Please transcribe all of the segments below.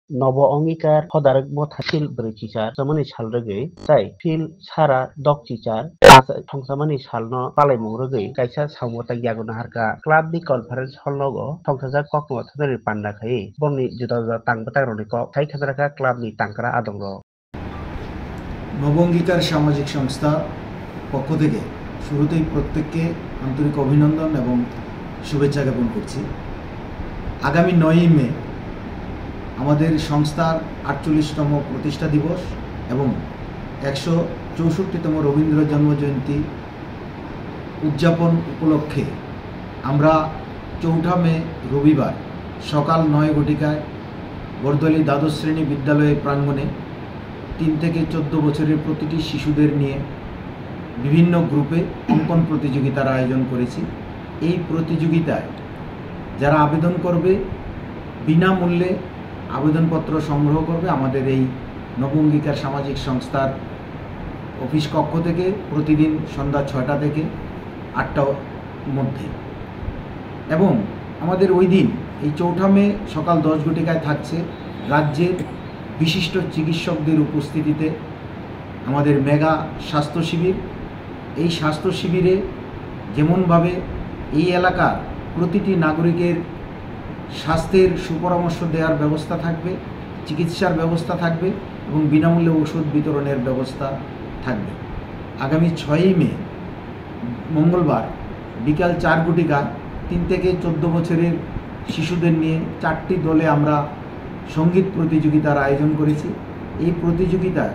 নব অঙ্গীকার হদারক মথাছিল brechisar samani salrogui tei phil sara dokchichar thongsamani salno palaimung rogui kaisa saumata gyaguna harka club ni conference hallnogo thongthajak kokno thadari panda khai bongni juda juda tangbatak rokni kok thai khadraka club ni tangkara adongrok নবঙ্গীকার সামাজিক সংস্থা পক্ষ থেকে শুরুতেই প্রত্যেককে আন্তরিক অভিনন্দন এবং শুভেচ্ছা জ্ঞাপন করছি। আগামী 9ই মে আমাদের সংস্থার 48তম প্রতিষ্ঠা দিবস এবং 164তম রবীন্দ্র জন্মজয়ন্তী উদযাপন উপলক্ষে আমরা 4 মে রবিবার সকাল 9 ঘটিকায় বরদলি দ্বাদশ শ্রেণী বিদ্যালয় প্রাঙ্গণে 3 থেকে 14 বছরের প্রতিটি শিশুদের নিয়ে বিভিন্ন গ্রুপে অঙ্কন প্রতিযোগিতার আয়োজন করেছি। এই প্রতিযোগিতায় যারা আবেদন করবে বিনামূল্যে আবেদনপত্র সংগ্রহ করবে আমাদের এই নবঙ্গীকার সামাজিক সংস্থার অফিস কক্ষ থেকে প্রতিদিন সন্ধ্যা 6টা থেকে 8টার মধ্যে। এবং আমাদের ওই দিন এই 4 মে সকাল 10 ঘটিকায় থাকছে রাজ্যের বিশিষ্ট চিকিৎসকদের উপস্থিতিতে আমাদের মেগা স্বাস্থ্য শিবির। এই স্বাস্থ্য শিবিরে যেমনভাবে এই এলাকার প্রতিটি নাগরিকের স্বাস্থ্যের সুপরামর্শ দেওয়ার ব্যবস্থা থাকবে, চিকিৎসার ব্যবস্থা থাকবে এবং বিনামূল্যে ওষুধ বিতরণের ব্যবস্থা থাকবে। আগামী 6ই মে মঙ্গলবার বিকাল 4 ঘটিকায় 3 থেকে 14 বছরের শিশুদের নিয়ে 4টি দলে আমরা সঙ্গীত প্রতিযোগিতার আয়োজন করেছি। এই প্রতিযোগিতায়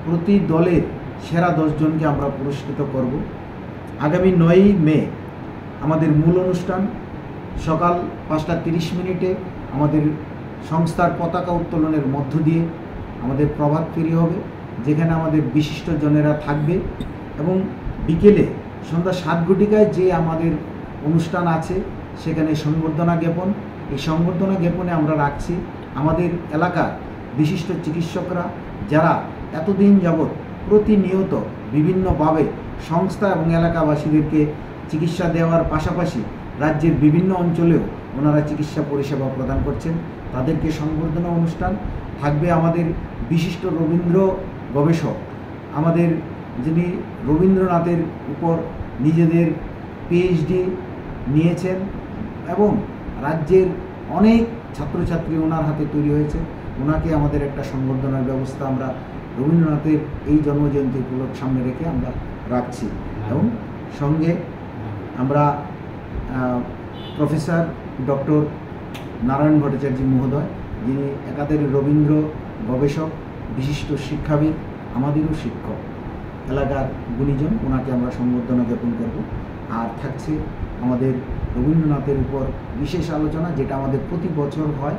প্রতি দলের সেরা 10 জনকে আমরা পুরস্কৃত করব। আগামী 9ই মে আমাদের মূল অনুষ্ঠান সকাল 5:30 আমাদের সংস্থার পতাকা উত্তোলনের মধ্য দিয়ে আমাদের প্রভাত ফেরি হবে, যেখানে আমাদের বিশিষ্ট জনেরা থাকবে। এবং বিকেলে সন্ধ্যা 7 ঘটিকায় যে আমাদের অনুষ্ঠান আছে সেখানে সংবর্ধনা জ্ঞাপন। এই সংবর্ধনা জ্ঞাপনে আমরা রাখছি আমাদের এলাকার বিশিষ্ট চিকিৎসকরা যারা এতদিন যাবৎ প্রতিনিয়ত বিভিন্নভাবে সংস্থা এবং এলাকাবাসীদেরকে চিকিৎসা দেওয়ার পাশাপাশি রাজ্যের বিভিন্ন অঞ্চলেও ওনারা চিকিৎসা পরিষেবা প্রদান করছেন, তাদেরকে সংবর্ধনা অনুষ্ঠান থাকবে। আমাদের বিশিষ্ট রবীন্দ্র গবেষক আমাদের যিনি রবীন্দ্রনাথের উপর নিজেদের পিএইচডি নিয়েছেন এবং রাজ্যের অনেক ছাত্রছাত্রী ওনার হাতে তৈরি হয়েছে, ওনাকে আমাদের একটা সংবর্ধনার ব্যবস্থা আমরা রবীন্দ্রনাথের এই জন্মজয়ন্তী উপলক্ষে সামনে রেখে আমরা রাখছি। এবং সঙ্গে আমরা প্রফেসর ডক্টর নারায়ণ ভট্টাচার্য মহোদয়, যিনি একাধারে রবীন্দ্র গবেষক, বিশিষ্ট শিক্ষাবিদ, আমাদেরও শিক্ষক, এলাকার গুণীজন, ওনাকে আমরা সংবর্ধনা জ্ঞাপন করব। আর থাকছে আমাদের রবীন্দ্রনাথের উপর বিশেষ আলোচনা, যেটা আমাদের প্রতি বছর হয়,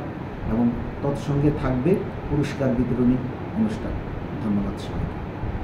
এবং তৎসঙ্গে থাকবে পুরস্কার বিতরণী অনুষ্ঠান। ধন্যবাদ সবাইকে।